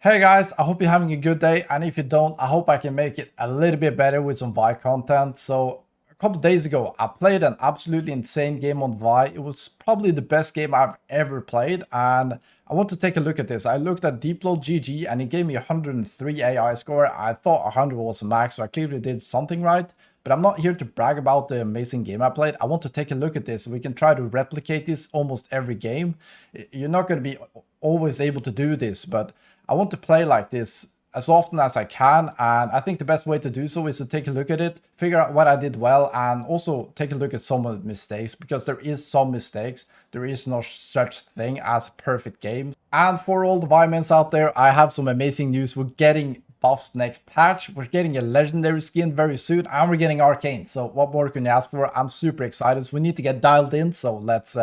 Hey guys, I hope you're having a good day, and if you don't, I hope I can make it a little bit better with some Vi content. So a couple days ago, I played an absolutely insane game on Vi. It was probably the best game I've ever played, and I want to take a look at this. I looked at Deepload GG, and it gave me 103 AI score. I thought 100 was a max, so I clearly did something right. But I'm not here to brag about the amazing game I played. I want to take a look at this. We can try to replicate this almost every game. You're not going to be always able to do this, but I want to play like this as often as I can, and I think the best way to do so is to take a look at it, figure out what I did well, and also take a look at some of the mistakes, because there is some mistakes. There is no such thing as a perfect game. And for all the Vimans out there, I have some amazing news. We're getting buffs next patch. We're getting a legendary skin very soon, and we're getting arcane. So what more can you ask for? I'm super excited. We need to get dialed in, so let's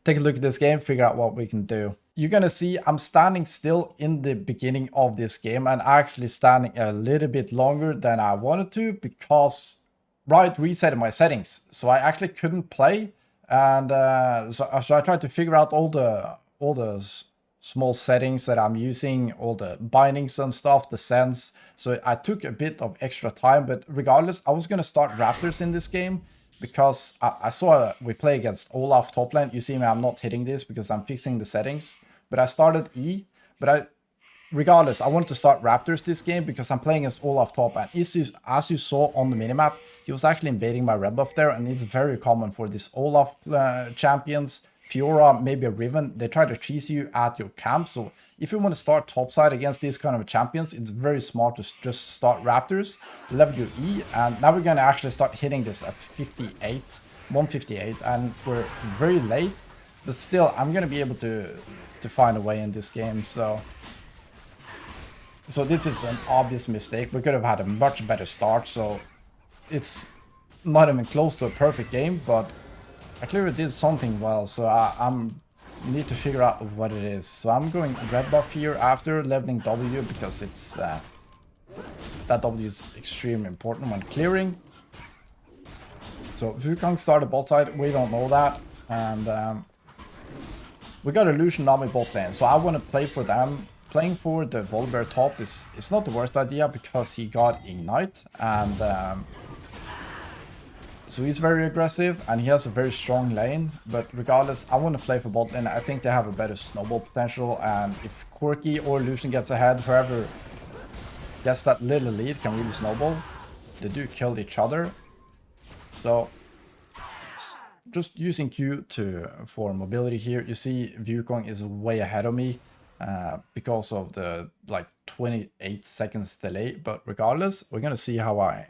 take a look at this game, figure out what we can do. You're gonna see I'm standing still in the beginning of this game, and actually standing a little bit longer than I wanted to, because Riot resetted my settings, so I actually couldn't play. And so I tried to figure out all the small settings that I'm using, all the bindings and stuff, the sense. So I took a bit of extra time, but regardless, I was gonna start Raptors in this game, because I saw we play against Olaf top lane. You see me, I'm not hitting this because I'm fixing the settings. But I started E, but regardless, I wanted to start Raptors this game because I'm playing against Olaf top, and as you saw on the minimap, he was actually invading my red buff there, and it's very common for these Olaf champions, Fiora, maybe a Riven. They try to cheese you at your camp, so if you want to start topside against these kind of champions, it's very smart to just start Raptors, level your E, and now we're going to actually start hitting this at 158, and we're very late, but still, I'm going to be able to find a way in this game. So this is an obvious mistake. We could have had a much better start, so it's not even close to a perfect game, but I clearly did something well, so I'm need to figure out what it is. So I'm going red buff here after leveling W, because it's that W is extremely important when clearing. So Wukong started bot side, we don't know that, and we got Illusion Nami bot lane, so I want to play for them. Playing for the Volibear top is not the worst idea, because he got Ignite, and so he's very aggressive, and he has a very strong lane. But regardless, I want to play for bot lane. I think they have a better snowball potential, and if Quirky or Illusion gets ahead, whoever gets that little lead can really snowball. They do kill each other, so just using Q for mobility here. You see Wukong is way ahead of me because of the like 28 seconds delay, but regardless, we're gonna see how I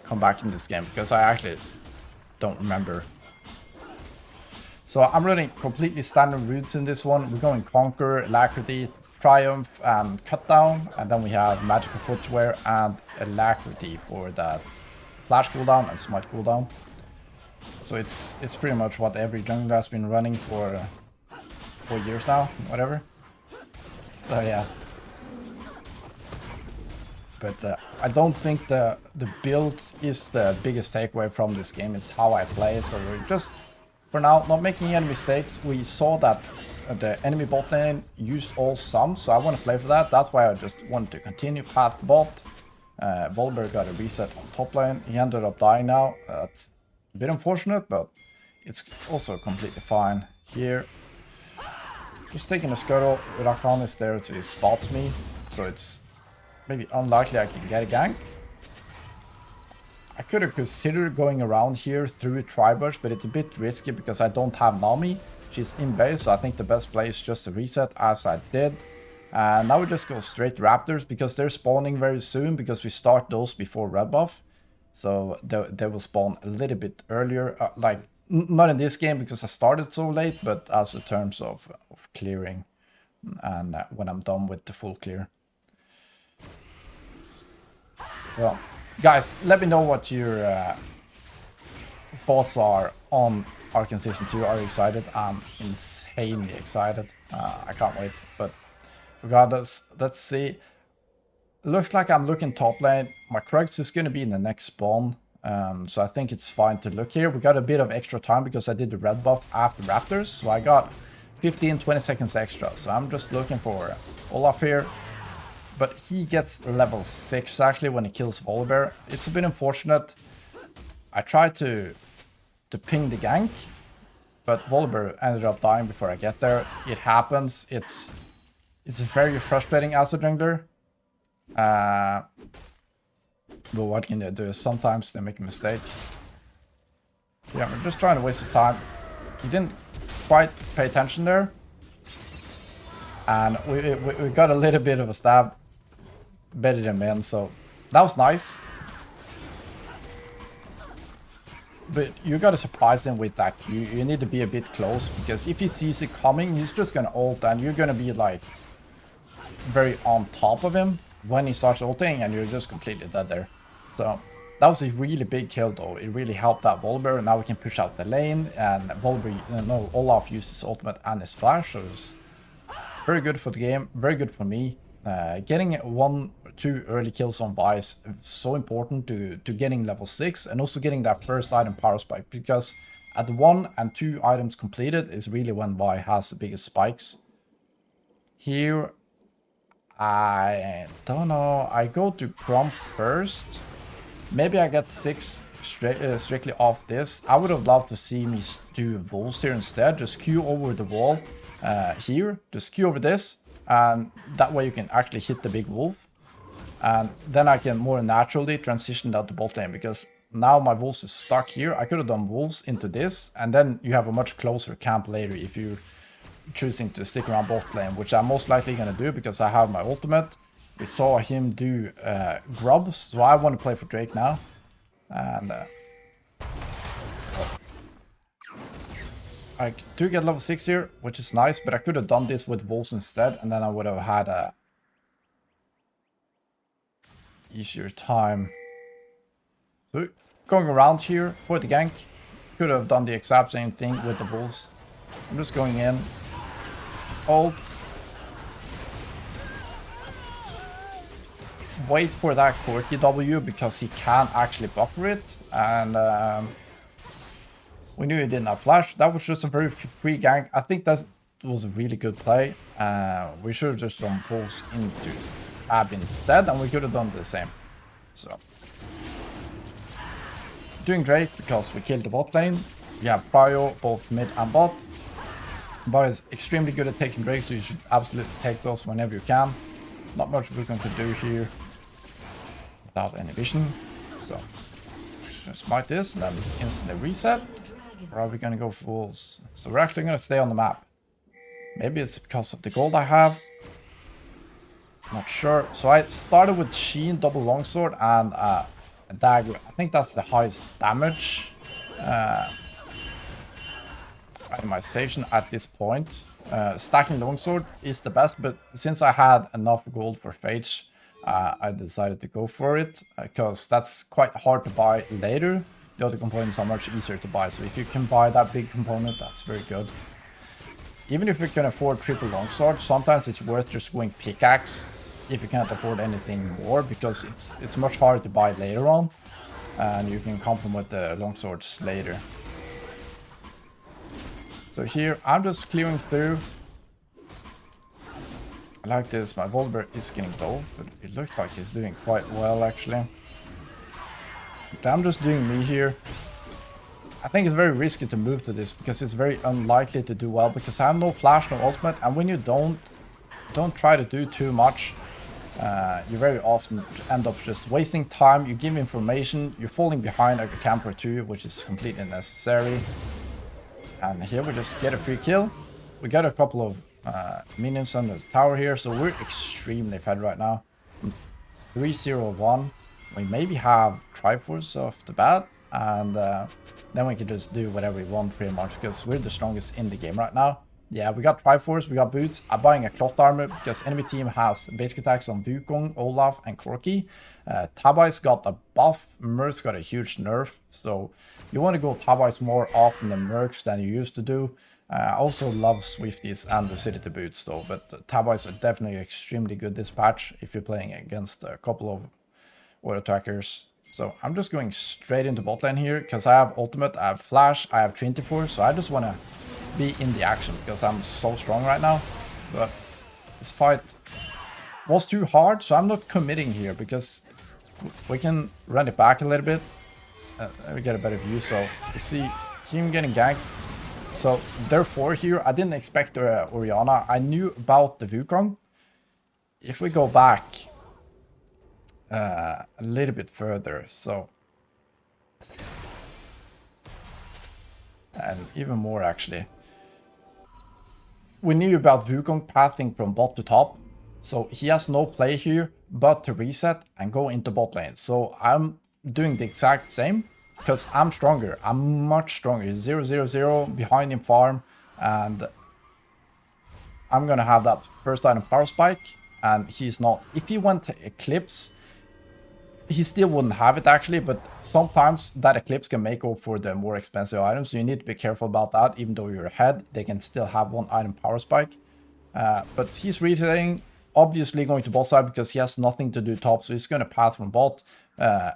come back in this game, because I actually don't remember. So I'm running completely standard routes in this one. We're going Conquer, Alacrity, Triumph, and Cut Down, and then we have Magical Footwear and Alacrity for that Flash cooldown and Smite cooldown. So it's pretty much what every jungler has been running for 4 years now, whatever. So yeah. But I don't think the build is the biggest takeaway from this game. It's how I play. So we're just, for now, not making any mistakes. We saw that the enemy bot lane used all sums, so I want to play for that. That's why I just wanted to continue path bot. Volibear got a reset on top lane. He ended up dying now. That's a bit unfortunate, but it's also completely fine here. Just taking a scuttle. Rakan is there, so he spots me, so it's maybe unlikely I can get a gank. I could have considered going around here through Tribush, but it's a bit risky because I don't have Nami. She's in base, so I think the best play is just to reset, as I did. And now we just go straight to Raptors, because they're spawning very soon, because we start those before red buff. So they will spawn a little bit earlier, like not in this game because I started so late, but as in terms of clearing, and when I'm done with the full clear. So guys, let me know what your thoughts are on Arcane Season 2. Are you excited? I'm insanely excited. I can't wait. But regardless, let's see. Looks like I'm looking top lane. My Krugs is going to be in the next spawn. So I think it's fine to look here. We got a bit of extra time because I did the red buff after Raptors. So I got 15-20 seconds extra. So I'm just looking for Olaf here. but he gets level 6 actually when he kills Volibear. It's a bit unfortunate. I tried to ping the gank, but Volibear ended up dying before I get there. It happens. It's very frustrating as a jungler. But what can you do? Sometimes they make a mistake. Yeah, we're just trying to waste his time. He didn't quite pay attention there. And we got a little bit of a stab. Better than men, so that was nice. But you gotta surprise him with that Q. You need to be a bit close, because if he sees it coming, he's just gonna ult, and you're gonna be like very on top of him when he starts ulting, and you're just completely dead there. So that was a really big kill though. It really helped that Volibear, and now we can push out the lane, and Volibear, Olaf used his ultimate and his flash, so it was very good for the game, very good for me. Getting 1 or 2 early kills on Vi is so important to getting level 6, and also getting that first item power spike, because at 1 and 2 items completed is really when Vi has the biggest spikes. Here, I don't know, I go to Grump first. Maybe I get 6 strictly off this. I would have loved to see me do Wolves here instead, just Q over the wall here, just Q over this. And that way you can actually hit the big wolf. And then I can more naturally transition down to bot lane, because now my wolves is stuck here. I could have done wolves into this, and then you have a much closer camp later if you're choosing to stick around bot lane, which I'm most likely going to do because I have my ultimate. We saw him do grubs, so I want to play for Drake now. And I do get level 6 here, which is nice, but I could have done this with wolves instead, and then I would have had a easier time. So going around here for the gank, could have done the exact same thing with the wolves. I'm just going in, ult, wait for that quirky W because he can actually buffer it, and we knew he didn't have flash. That was just a very free gank. I think that was a really good play. We should have just done wolves into Ab instead, and we could have done the same. So doing great because we killed the bot lane. We have Bio both mid and bot. Bio is extremely good at taking Drake, so you should absolutely take those whenever you can. Not much we're going to do here without any vision. So just smite this and then instantly reset. Or are we going to go for wolves? So we're actually going to stay on the map. Maybe it's because of the gold I have. Not sure. So I started with Sheen, double longsword, and a dagger. I think that's the highest damage itemization at this point. Stacking longsword is the best, but since I had enough gold for Phage, I decided to go for it, because that's quite hard to buy later. The other components are much easier to buy, so if you can buy that big component, that's very good. Even if you can afford triple longsword, sometimes it's worth just going pickaxe if you can't afford anything more, because it's much harder to buy later on, and you can complement the longswords later. So here, I'm just clearing through. I like this. My Volibear is getting low, but it looks like he's doing quite well, actually. But I'm just doing me here. I think it's very risky to move to this, because it's very unlikely to do well, because I have no flash, no ultimate, and when you don't try to do too much, you very often end up just wasting time. You give information, you're falling behind like a camper too, which is completely unnecessary. And here we just get a free kill. We got a couple of minions on the tower here, so we're extremely fed right now. 3-0-1. We maybe have Triforce off the bat, and then we can just do whatever we want pretty much, because we're the strongest in the game right now. Yeah, we got Triforce, we got boots. I'm buying a cloth armor because enemy team has basic attacks on Wukong, Olaf, and Corki. Tabai's got a buff, Merc's got a huge nerf, so you want to go Tabai's more often than Mercs than you used to do. I also love Swifties and Lucidity boots though, but Tabai's are definitely extremely good this patch if you're playing against a couple of auto attackers. So I'm just going straight into bot lane here because I have ultimate, I have flash, I have Trinity Force, so I just want to be in the action because I'm so strong right now. But this fight was too hard, so I'm not committing here because we can run it back a little bit. Let me get a better view. So you see him getting ganked. So therefore here, I didn't expect Orianna. I knew about the Wukong. If we go back a little bit further, so and even more actually, we knew about Wukong pathing from bot to top, so he has no play here but to reset and go into bot lane. So I'm doing the exact same because I'm stronger. I'm much stronger. 0-0-0 behind in farm, and I'm gonna have that first item power spike, and he's not. If he went to Eclipse, he still wouldn't have it actually, but sometimes that Eclipse can make up for the more expensive items, so you need to be careful about that. Even though you're ahead, they can still have one item power spike. But he's resetting, obviously going to bot side because he has nothing to do top, so he's going to path from bot.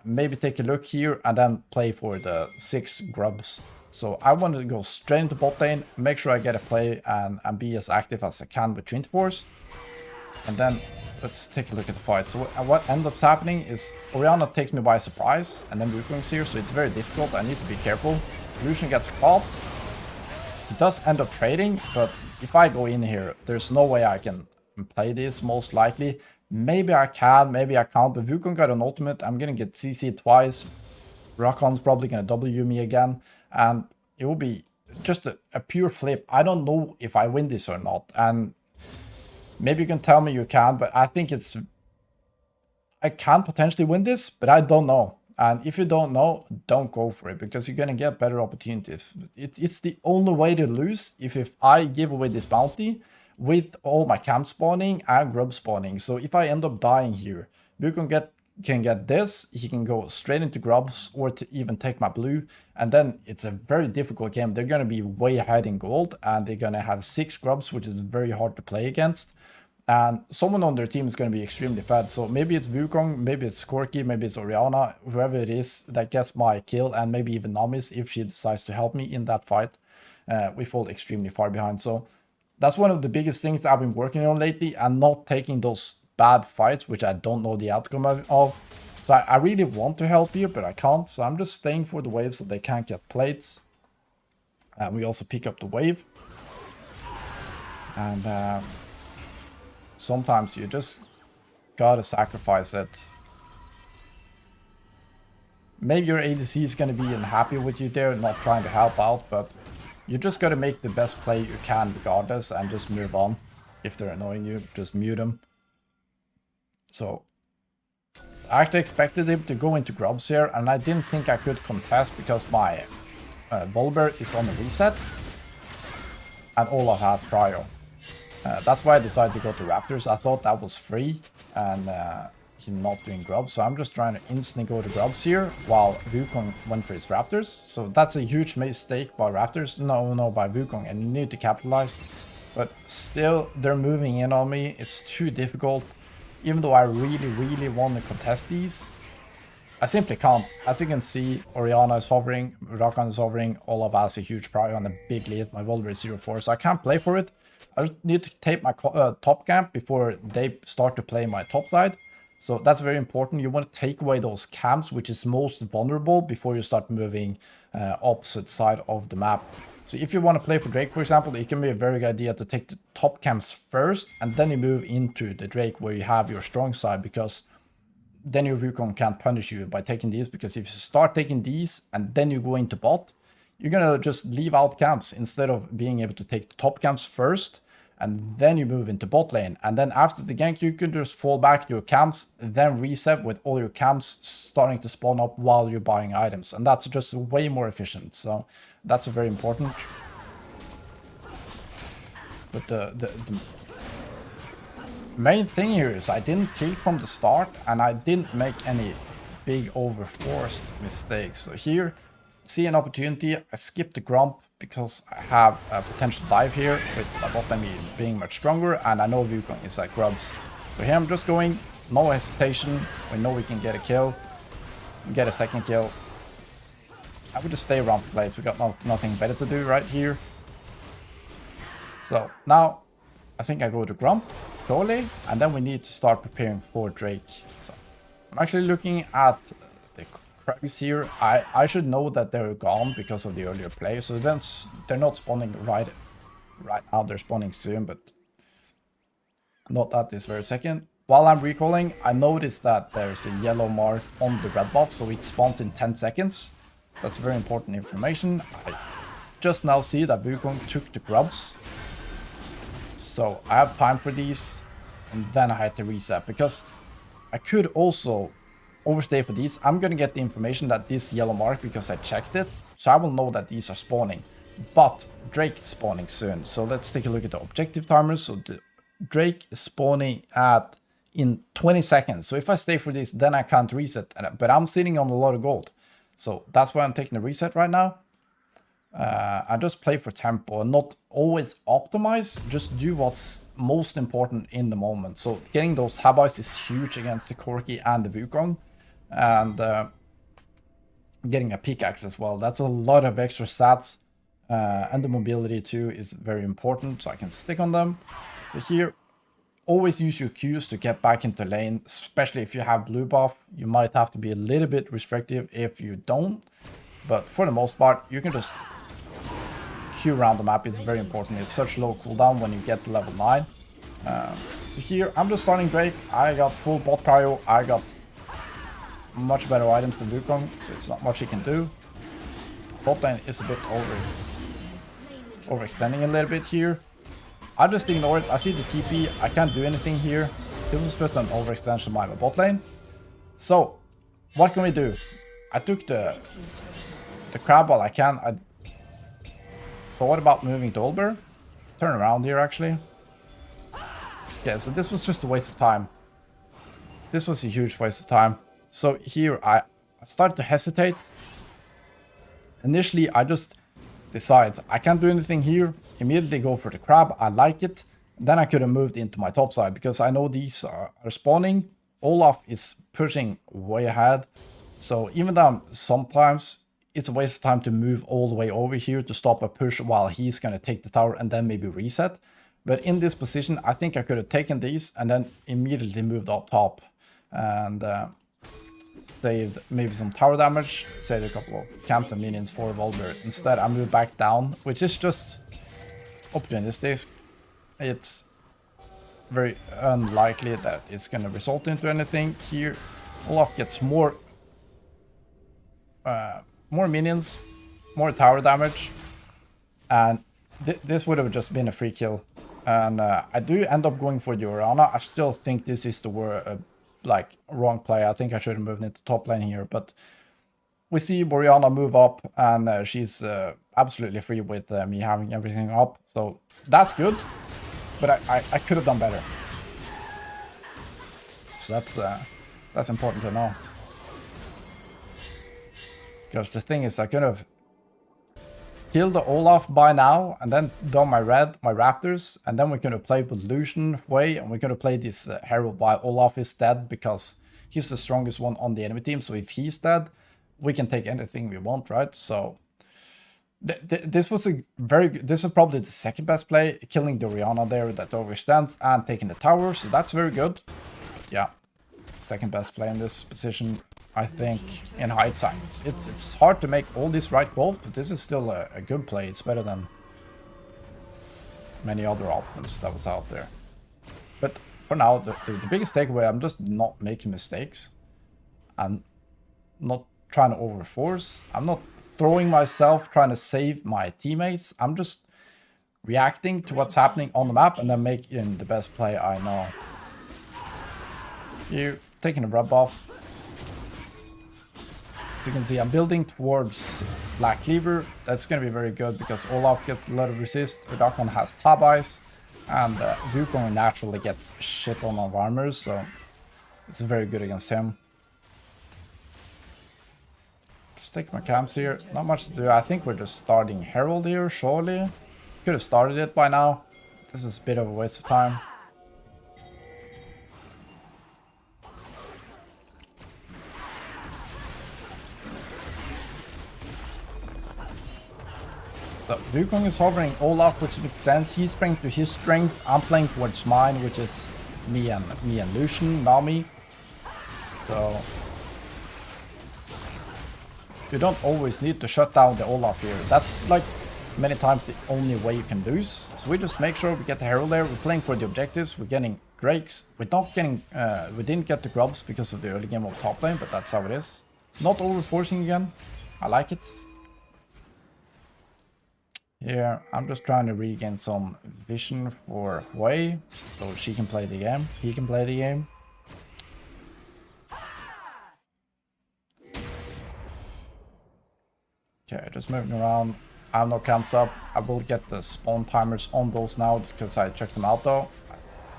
Maybe take a look here and then play for the 6 grubs. So I wanted to go straight into bot lane, make sure I get a play and be as active as I can with Trinity Force. And then let's take a look at the fight. So what ends up happening is Orianna takes me by surprise, and then Wukong's here, so it's very difficult. I need to be careful. Lucian gets caught. He does end up trading, but if I go in here, there's no way I can play this, most likely. Maybe I can, maybe I can't, but Wukong got an ultimate. I'm gonna get CC twice. Rakan's probably gonna W me again, and it will be just a pure flip. I don't know if I win this or not, and maybe you can tell me you can, but I think I can potentially win this, but I don't know. And if you don't know, don't go for it, because you're gonna get better opportunities. It's the only way to lose if I give away this bounty with all my camp spawning and grub spawning. So if I end up dying here, Wukong can get this, he can go straight into grubs or to even take my blue, and then it's a very difficult game. They're going to be way ahead in gold, and they're going to have 6 grubs, which is very hard to play against, and someone on their team is going to be extremely fed. So maybe it's Wukong, maybe it's Corki, maybe it's Orianna, whoever it is that gets my kill, and maybe even Namis if she decides to help me in that fight. We fall extremely far behind. So that's one of the biggest things that I've been working on lately, and not taking those bad fights which I don't know the outcome of. So I really want to help you, but I can't, so I'm just staying for the wave so they can't get plates. And we also pick up the wave, and sometimes you just gotta sacrifice it. Maybe your ADC is gonna be unhappy with you there, not trying to help out, but you just gotta make the best play you can regardless, and just move on. If they're annoying you, just mute them. So I actually expected him to go into grubs here, and I didn't think I could contest because my Volibear is on the reset and Olaf has Prio. That's why I decided to go to Raptors. I thought that was free and him not doing grubs, so I'm just trying to instantly go to grubs here while Wukong went for his Raptors. So that's a huge mistake by Raptors, no, by Wukong, and you need to capitalize. But still, they're moving in on me. It's too difficult. Even though I really want to contest these, I simply can't. As you can see, Orianna is hovering, Rakan is hovering, Olaf has a huge prio and a big lead. My Volibear is 0-4, so I can't play for it. I just need to take my top camp before they start to play my top side. So that's very important. You want to take away those camps, which is most vulnerable, before you start moving opposite side of the map. So if you want to play for Drake, for example, it can be a very good idea to take the top camps first, and then you move into the Drake where you have your strong side, because then your Wukong can't punish you by taking these, because if you start taking these and then you go into bot, you're going to just leave out camps instead of being able to take the top camps first, and then you move into bot lane. And then after the gank, you can just fall back to your camps, then reset with all your camps starting to spawn up while you're buying items. And that's just way more efficient. So that's very important. But the main thing here is I didn't kill from the start, and I didn't make any big overforced mistakes. So here, see an opportunity, I skip the Grump because I have a potential dive here with my bot lane being much stronger, and I know Wukong is like grubs. So here I'm just going, no hesitation. We know we can get a kill, get a second kill. I would just stay around for plates. We got nothing better to do right here. So now I think I go to Grump. surely, and then we need to start preparing for Drake. So I'm actually looking at the Krugs here. I should know that they're gone because of the earlier play, so then they're not spawning right now. They're spawning soon, but not at this very second. While I'm recalling, I noticed that there's a yellow mark on the red buff, so it spawns in 10 seconds. That's very important information. I just now see that Wukong took the grubs. So I have time for these, and then I had to reset, because I could also overstay for these. I'm gonna get the information that this yellow mark because I checked it, so I will know that these are spawning. But Drake is spawning soon, so let's take a look at the objective timers. So the Drake is spawning in 20 seconds. So if I stay for this, then I can't reset, but I'm sitting on a lot of gold. So that's why I'm taking a reset right now. I just play for tempo and not always optimize, just do what's most important in the moment. So getting those Habais is huge against the Corki and the Wukong, and getting a pickaxe as well. That's a lot of extra stats, and the mobility too is very important, so I can stick on them. So here, always use your Qs to get back into lane, especially if you have blue buff. You might have to be a little bit restrictive if you don't, but for the most part, you can just Q around the map. Is very important. It's such low cooldown when you get to level 9. So here, I'm just starting Drake. I got full bot cryo. I got much better items than Wukong, so it's not much he can do. Bot lane is a bit overextending a little bit here. I just ignore it. I see the TP. I can't do anything here. This was just an overextension by my bot lane. So, what can we do? I took the crab while I can. I thought about moving to Olber. Turn around here, actually. Yeah, so this was just a waste of time. This was a huge waste of time. So here, I started to hesitate. Initially, I just decide I can't do anything here. Immediately go for the crab. I like it. Then I could have moved into my top side because I know these are spawning. Olaf is pushing way ahead. So even though sometimes it's a waste of time to move all the way over here to stop a push while he's going to take the tower and then maybe reset. But in this position, I think I could have taken these and then immediately moved up top and saved maybe some tower damage, saved a couple of camps and minions for Volver. Instead, I moved back down, which is just opportunistic. It's very unlikely that it's going to result into anything here. Olaf gets more minions, more tower damage, and this would have just been a free kill. And I do end up going for the Orianna. I still think this is the wrong play. I think I should have moved into top lane here, but we see Orianna move up, and she's absolutely free with me having everything up. So that's good, but I could have done better. So that's important to know. Because the thing is, I could have killed the Olaf by now, and then done my Raptors, and then we could have played with Lucian Way, and we could have played this Herald while Olaf is dead, because he's the strongest one on the enemy team. So if he's dead, we can take anything we want, right? So this was a very good, this is probably the second best play, killing the Orianna there that overstands and taking the tower, so that's very good. Yeah, second best play in this position, I think, in hindsight. It's hard to make all these right calls, but this is still a good play. It's better than many other options that was out there. But for now, the biggest takeaway, I'm just not making mistakes. I'm not trying to overforce. I'm not throwing myself, trying to save my teammates. I'm just reacting to what's happening on the map and then making the best play I know. Here, taking a rub off. As you can see, I'm building towards Black Cleaver. That's going to be very good because Olaf gets a lot of resist. Udakon has Tab Eyes, and Wukong naturally gets shit on of armors, so it's very good against him. Just take my camps here. Not much to do. I think we're just starting Herald here, surely. Could have started it by now. This is a bit of a waste of time. So Wukong is hovering Olaf, which makes sense. He's playing to his strength. I'm playing towards mine, which is me and Lucian, Nami. So you don't always need to shut down the Olaf here. That's like many times the only way you can lose. So we just make sure we get the Herald there. We're playing for the objectives. We're getting Drakes. We're not getting, we didn't get the grubs because of the early game of top lane, but that's how it is. Not overforcing again. I like it. Here, I'm just trying to regain some vision for Hui, so she can play the game. He can play the game. Okay, just moving around. I have no camps up. I will get the spawn timers on those now because I checked them out though.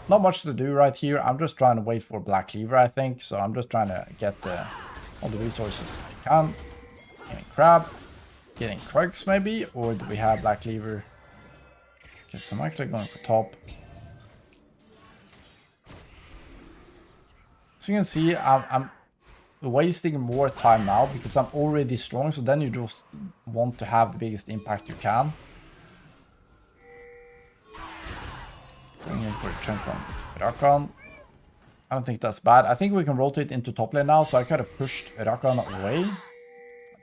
Not much to do right here. I'm just trying to wait for Black Cleaver, I think. So I'm just trying to get all the resources I can. Getting Crab. Getting Krugs maybe? Or do we have Black Cleaver? Okay, so I'm actually going for top. So you can see I'm wasting more time now because I'm already strong. So then you just want to have the biggest impact you can. Going in for a chunk on Rakan. I don't think that's bad. I think we can rotate into top lane now. So I kind of pushed Rakan away.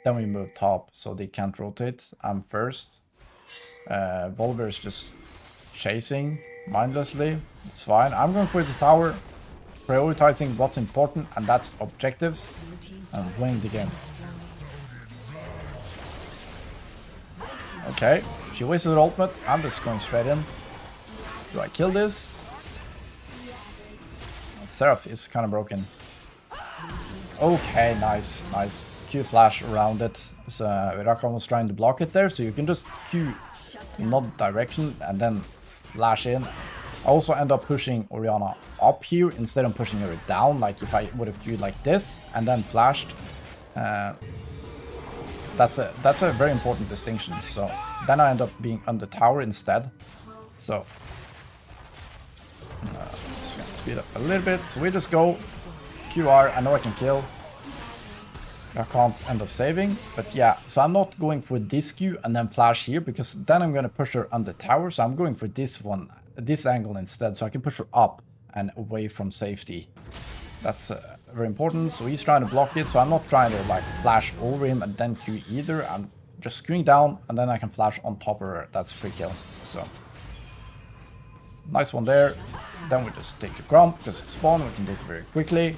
Then we move top so they can't rotate. I'm first. Volver is just chasing mindlessly. It's fine. I'm going for the tower. Prioritizing what's important, and that's objectives. And winning the game. Okay. She wasted her ultimate. I'm just going straight in. Do I kill this? Seraph is kind of broken. Okay, nice, nice. Q flash around it. So Rakan was trying to block it there, so you can just Q in another direction and then flash in. I also end up pushing Orianna up here instead of pushing her down, like if I would have queued like this and then flashed. That's a very important distinction. So then I end up being on the tower instead. So just gonna speed up a little bit. So we just go QR. I know I can kill. I can't end up saving, but yeah, so I'm not going for this Q and then flash here because then I'm going to push her on the tower. So I'm going for this one, this angle instead, so I can push her up and away from safety. That's very important. So he's trying to block it, so I'm not trying to like flash over him and then Q either. I'm just queuing down and then I can flash on top of her. That's a free kill. So nice one there. Then we just take the Grump because it's spawned. We can take it very quickly,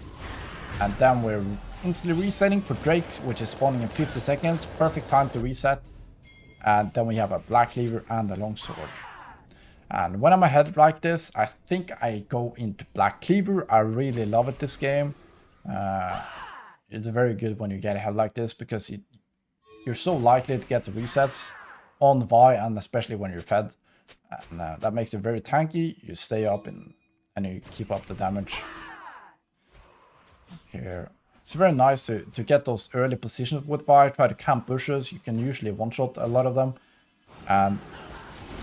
and then we're instantly resetting for Drake, which is spawning in 50 seconds. Perfect time to reset. And then we have a Black Cleaver and a Longsword. And when I'm ahead like this, I think I go into Black Cleaver. I really love it this game. It's very good when you get ahead like this because you're so likely to get the resets on Vi, and especially when you're fed. And that makes it very tanky. You stay up and you keep up the damage. Here. It's very nice to get those early positions with Vi. Try to camp bushes. You can usually one-shot a lot of them. And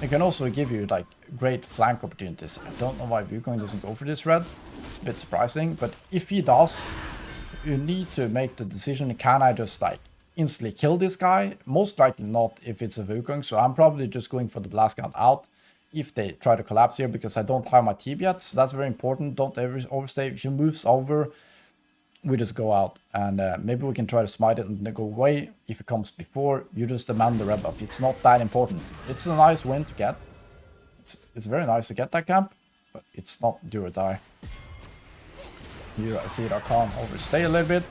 it can also give you like great flank opportunities. I don't know why Wukong doesn't go for this red. It's a bit surprising. But if he does, you need to make the decision. Can I just like instantly kill this guy? Most likely not if it's a Wukong. So I'm probably just going for the blast count out if they try to collapse here because I don't have my TP yet. So that's very important. Don't ever overstay. If he moves over, we just go out, and maybe we can try to smite it and then go away. If it comes before, you just demand the red buff. It's not that important. It's a nice win to get. It's very nice to get that camp, but it's not do or die. Here I see it, I can't overstay a little bit.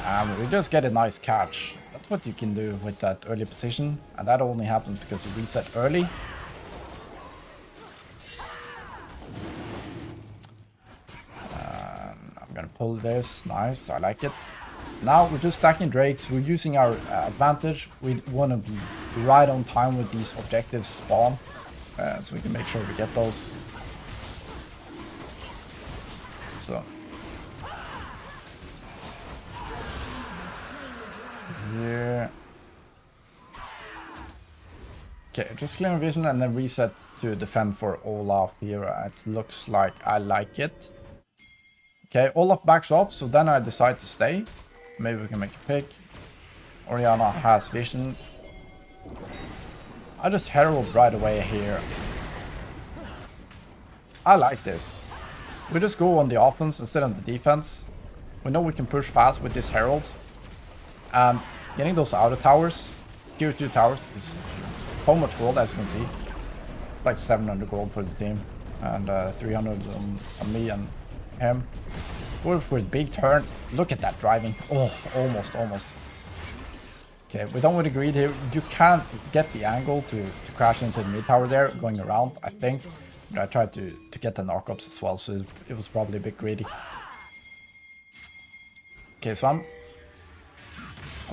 And we just get a nice catch. That's what you can do with that early position, and that only happens because you reset early. I'm gonna pull this. Nice, I like it. Now we're just stacking Drakes. We're using our advantage. We want to be right on time with these objectives spawn, so we can make sure we get those. So here, okay, just clear vision and then reset to defend for Olaf here. It looks like I like it. Okay, Olaf backs off, so then I decide to stay. Maybe we can make a pick. Orianna has vision. I just herald right away here. I like this. We just go on the offense instead of the defense. We know we can push fast with this Herald. And getting those outer towers, tier 2 towers, is so much gold, as you can see. Like 700 gold for the team. And 300 on me and him. Go for a big turn. Look at that driving. Oh, almost. Okay, we don't want to greed here. You can't get the angle to crash into the mid tower there, going around, I think. But I tried to get the knockups as well, so it was probably a bit greedy. Okay, so I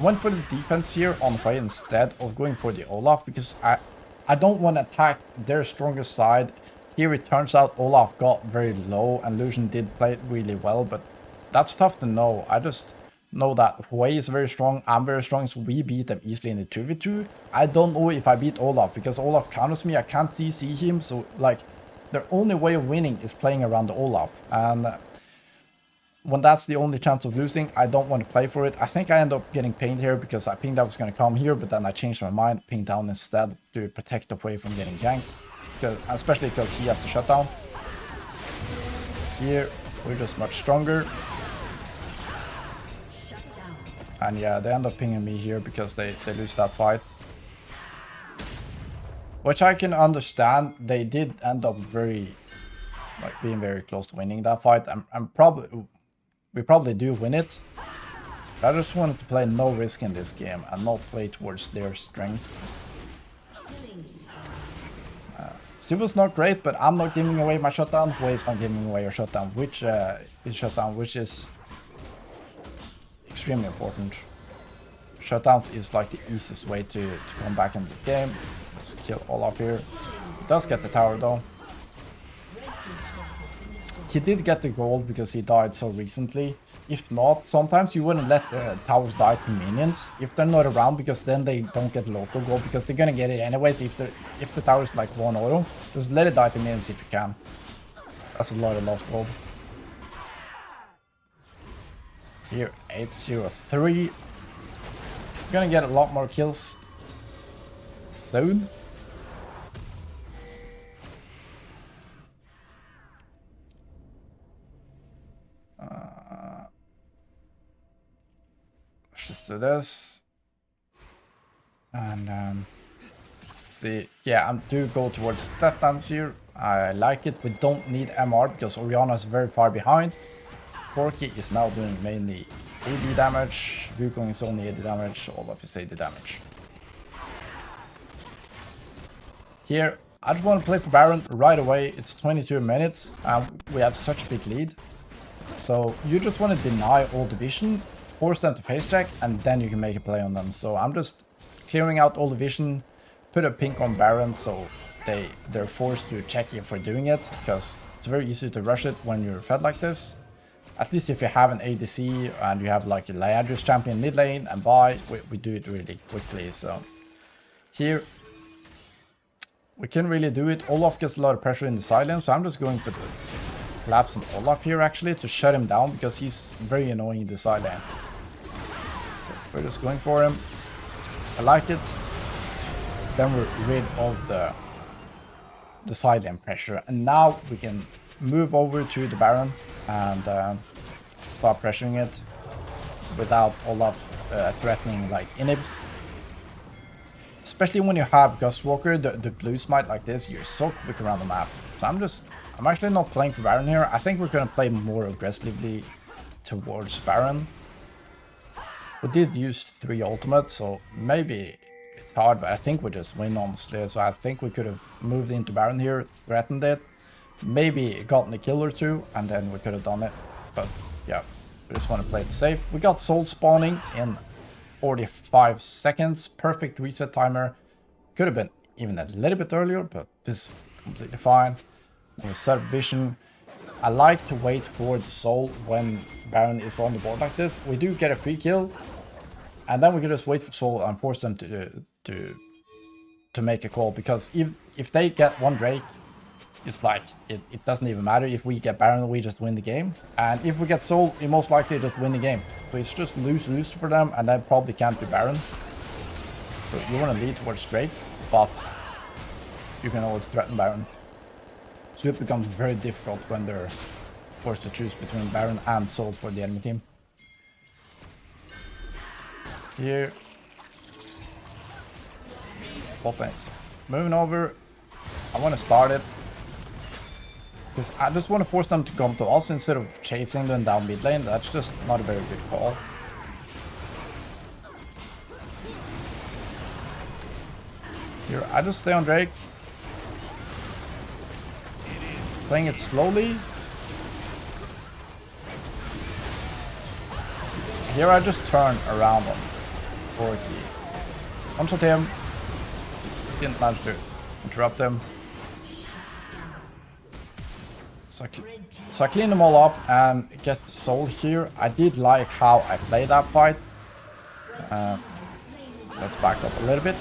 went for the defense here on the way instead of going for the Olaf, because I don't want to attack their strongest side. Here it turns out Olaf got very low and Lucian did play it really well, but that's tough to know. I just know that Hui is very strong, I'm very strong, so we beat them easily in the 2v2. I don't know if I beat Olaf, because Olaf counters me, I can't DC him, so like, their only way of winning is playing around the Olaf, and when that's the only chance of losing, I don't want to play for it. I think I end up getting pinged here because I pinged I was going to come here, but then I changed my mind, pinged down instead to protect Hui from getting ganked, especially because he has the shutdown. Here, we're just much stronger. And yeah, they end up pinging me here because they lose that fight. Which I can understand. They did end up being very close to winning that fight. We probably do win it. But I just wanted to play no risk in this game and not play towards their strength. So it was not great, but I'm not giving away my shutdown. Hui's not giving away your shutdown, which is extremely important. Shutdowns is like the easiest way to come back in the game. Just kill Olaf here. He does get the tower though. He did get the gold because he died so recently. If not, sometimes you wouldn't let the towers die to minions if they're not around, because then they don't get local gold, because they're gonna get it anyways if the tower is like 1 auto. Just let it die to minions if you can. That's a lot of lost gold. Here, 803. Gonna get a lot more kills soon. Let's just do this. And see, yeah, I do go towards Death Dance here. I like it. We don't need MR because Orianna is very far behind. Corki is now doing mainly 80 damage. Wukong is only 80 damage. Olaf is 80 damage. Here, I just want to play for Baron right away. It's 22 minutes and we have such a big lead. So you just want to deny all division, force them to face check, and then you can make a play on them. So I'm just clearing out all division, put a pink on Baron so they're forced to check if we're doing it, because it's very easy to rush it when you're fed like this. At least if you have an ADC and you have like a Liandry's champion mid lane and buy, we do it really quickly. So here we can really do it. Olaf gets a lot of pressure in the side lane, so I'm just going for the collapse on Olaf here actually to shut him down, because he's very annoying in the side lane. So we're just going for him. I like it. Then we're rid of the side lane pressure, and now we can move over to the Baron and start pressuring it without Olaf threatening like inhibs. Especially when you have Gustwalker, the blue smite like this, you're so quick around the map. So I'm actually not playing for Baron here. I think we're gonna play more aggressively towards Baron. We did use 3 ultimates, so maybe it's hard, but I think we just win honestly. So I think we could have moved into Baron here, threatened it, maybe gotten a kill or 2, and then we could have done it. But yeah, we just want to play it safe. We got soul spawning in 45 seconds, perfect reset timer. Could have been even a little bit earlier, but this is completely fine. We set vision. I like to wait for the soul when Baron is on the board like this. We do get a free kill, and then we can just wait for soul and force them to make a call, because if they get 1 Drake, it's like it doesn't even matter. If we get Baron, we just win the game, and if we get soul, we most likely just win the game. So it's just lose for them, and they probably can't be Baron. So you want to lead towards Drake, but you can always threaten Baron. So it becomes very difficult when they're forced to choose between Baron and Soul for the enemy team. Here. Bot lanes. Moving over. I want to start it. Because I just want to force them to come to us instead of chasing them down mid lane. That's just not a very good call. Here, I just stay on Drake. Playing it slowly. Here I just turn around on Corki. One-shot him. Didn't manage to interrupt him. So I clean them all up and get the soul here. I did like how I played that fight. Let's back up a little bit.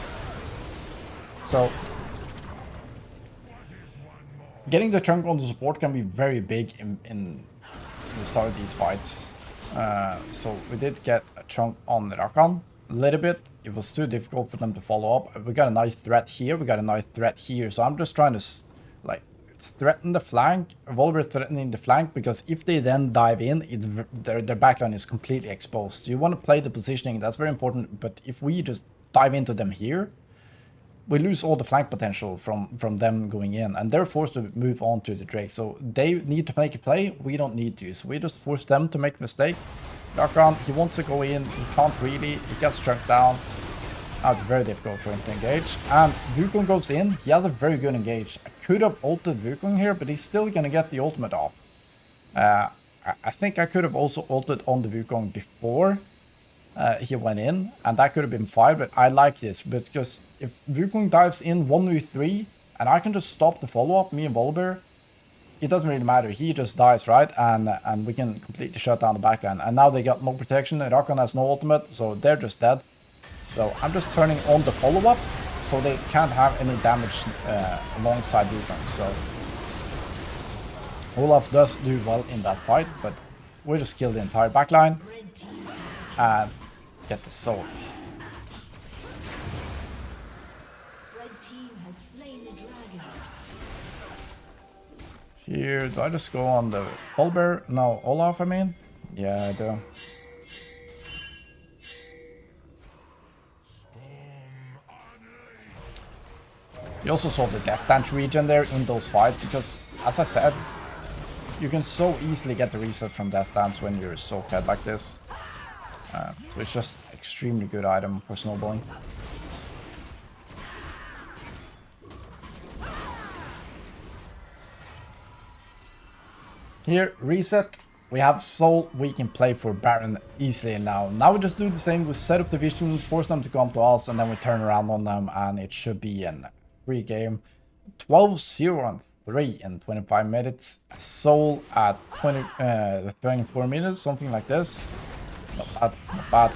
So getting the chunk on the support can be very big in the start of these fights. So we did get a chunk on Rakan a little bit. It was too difficult for them to follow up. We got a nice threat here. We got a nice threat here. So I'm just trying to like threaten the flank. Volibear threatening the flank, because if they then dive in, it's their backline is completely exposed. So you want to play the positioning. That's very important. But if we just dive into them here, we lose all the flank potential from them going in, and they're forced to move on to the Drake. So they need to make a play. We don't need to. So we just force them to make a mistake. Rakan, he wants to go in. He can't really. He gets struck down. Now it's very difficult for him to engage. And Wukong goes in. He has a very good engage. I could have ulted Wukong here, but he's still going to get the ultimate off. I think I could have also ulted on the Wukong before he went in, and that could have been fine, but I like this because if Wukong dives in 1v3 and I can just stop the follow-up, me and Volibear, it doesn't really matter. He just dies, right? And we can completely shut down the backline. And now they got no protection. Rakan has no ultimate, so they're just dead. So I'm just turning on the follow-up so they can't have any damage alongside Wukong. So Olaf does do well in that fight, but we just kill the entire backline and get the soul. Here, do I just go on the Volibear? No, Olaf, I mean? Yeah, I do. You also saw the Death Dance regen there in those fights, because, as I said, you can so easily get the reset from Death Dance when you're so fed like this. So it's just extremely good item for snowballing. Here, reset. We have soul. We can play for Baron easily now. Now we just do the same. We set up the vision, force them to come to us, and then we turn around on them, and it should be a free game. 12-0 and 3 in 25 minutes. Soul at 24 minutes, something like this. Not bad, not bad.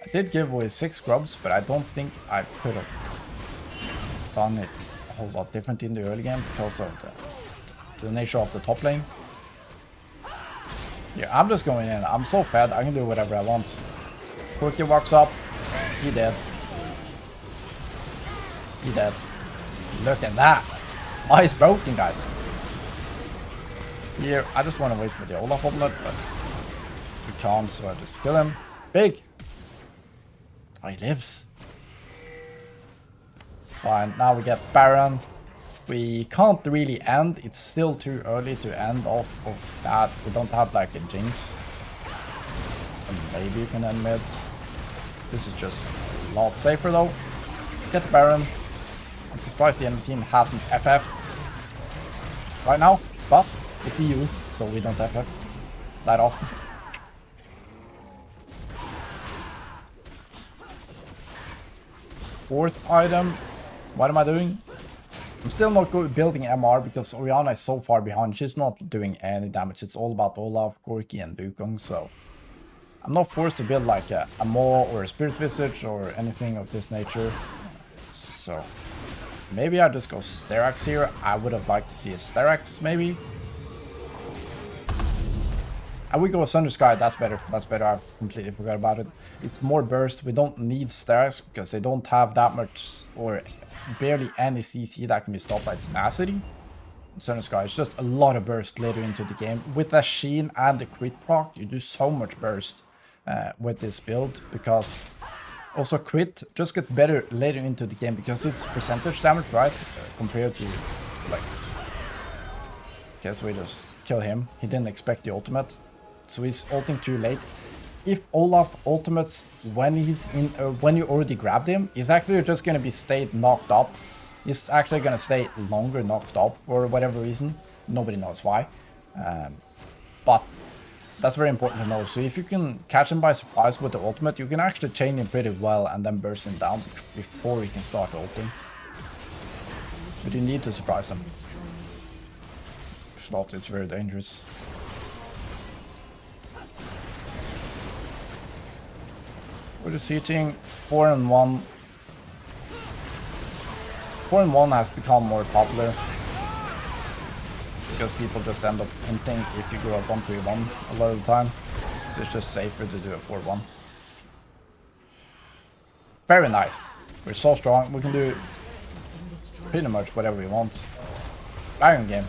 I did give away 6 grubs, but I don't think I could have done it a whole lot different in the early game because of the nature of the top lane. Yeah, I'm just going in. I'm so fed, I can do whatever I want. Corki walks up. He dead. He dead. Look at that. Oh, he's broken, guys. Here, I just want to wait for the Olaf ultimate, but we can't, so I just kill him. Big! Oh, he lives. It's fine. Now we get Baron. We can't really end. It's still too early to end off of that. We don't have like a Jinx. And maybe you can end mid. This is just a lot safer though. Get the Baron. I'm surprised the enemy team hasn't FF'd right now, but it's EU, so we don't FF that often. Fourth item. What am I doing? I'm still not good building MR because Orianna is so far behind. She's not doing any damage. It's all about Olaf, Corki, and Wukong, so I'm not forced to build like a Maw or a Spirit Visage or anything of this nature. So maybe I just go Sterax here. I would have liked to see a Sterax, maybe. And we go Thunder Sky, that's better. That's better. I completely forgot about it. It's more burst. We don't need stairs because they don't have that much or barely any CC that can be stopped by tenacity. Thunder Sky is just a lot of burst later into the game. With the Sheen and the crit proc, you do so much burst with this build because also crit just gets better later into the game because it's percentage damage, right? Compared to like... Okay, so we just kill him. He didn't expect the ultimate. So he's ulting too late. If Olaf ultimates when he's in, when you already grabbed him, he's actually just gonna be stayed knocked up. He's actually gonna stay longer knocked up for whatever reason. Nobody knows why. But that's very important to know. So if you can catch him by surprise with the ultimate, you can actually chain him pretty well and then burst him down before he can start ulting. But you need to surprise him. If not, it's very dangerous. We're just hitting 4-1. 4-1 has become more popular because people just end up hinting if you go up 1-3-1 a lot of the time. It's just safer to do a 4-1. Very nice. We're so strong. We can do pretty much whatever we want. Iron game.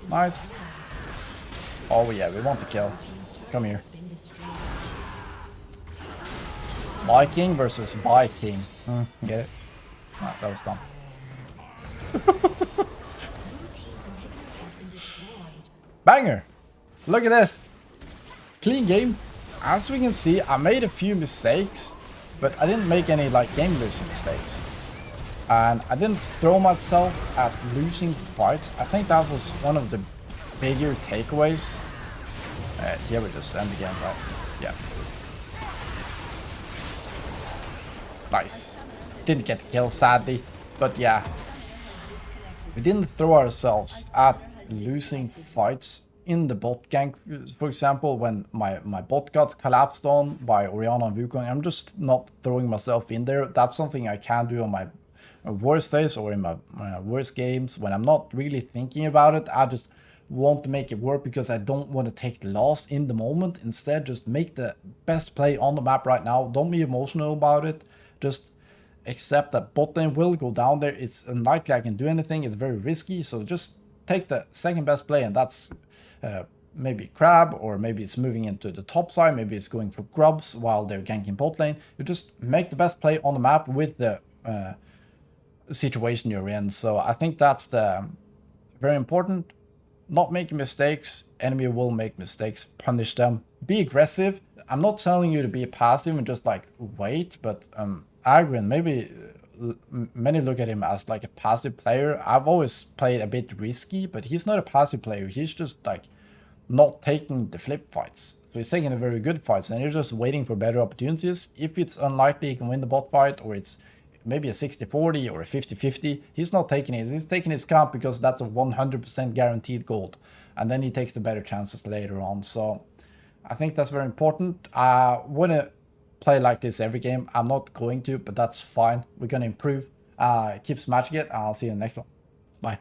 Nice. Oh yeah, we want to kill. Come here. Viking versus Viking. Get it? No, that was dumb. Banger! Look at this! Clean game. As we can see, I made a few mistakes, but I didn't make any like game-losing mistakes. And I didn't throw myself at losing fights. I think that was one of the bigger takeaways. Here we just end again, right? Yeah. Nice. Didn't get the kill, sadly. But yeah. We didn't throw ourselves at losing fights in the bot gank. For example, when my bot got collapsed on by Orianna and Wukong, I'm just not throwing myself in there. That's something I can do on my worst days or in my worst games. When I'm not really thinking about it, I just want to make it work because I don't want to take the loss in the moment. Instead, just make the best play on the map right now. Don't be emotional about it. Just accept that bot lane will go down there. It's unlikely I can do anything. It's very risky. So just take the second best play, and that's maybe Crab, or maybe it's moving into the top side. Maybe it's going for grubs while they're ganking bot lane. You just make the best play on the map with the situation you're in. So I think that's very important. Not making mistakes. Enemy will make mistakes. Punish them. Be aggressive. I'm not telling you to be passive and just like wait, but Agrin, maybe many look at him as like a passive player. I've always played a bit risky, but he's not a passive player. He's just like not taking the flip fights. So he's taking the very good fights and he's just waiting for better opportunities. If it's unlikely he can win the bot fight, or it's maybe a 60-40 or a 50-50, he's not taking it. He's taking his count because that's a 100% guaranteed gold. And then he takes the better chances later on. So I think that's very important. I want to play like this every game. I'm not going to, but that's fine. We're going to improve. Keep smashing it. I'll see you in the next one. Bye.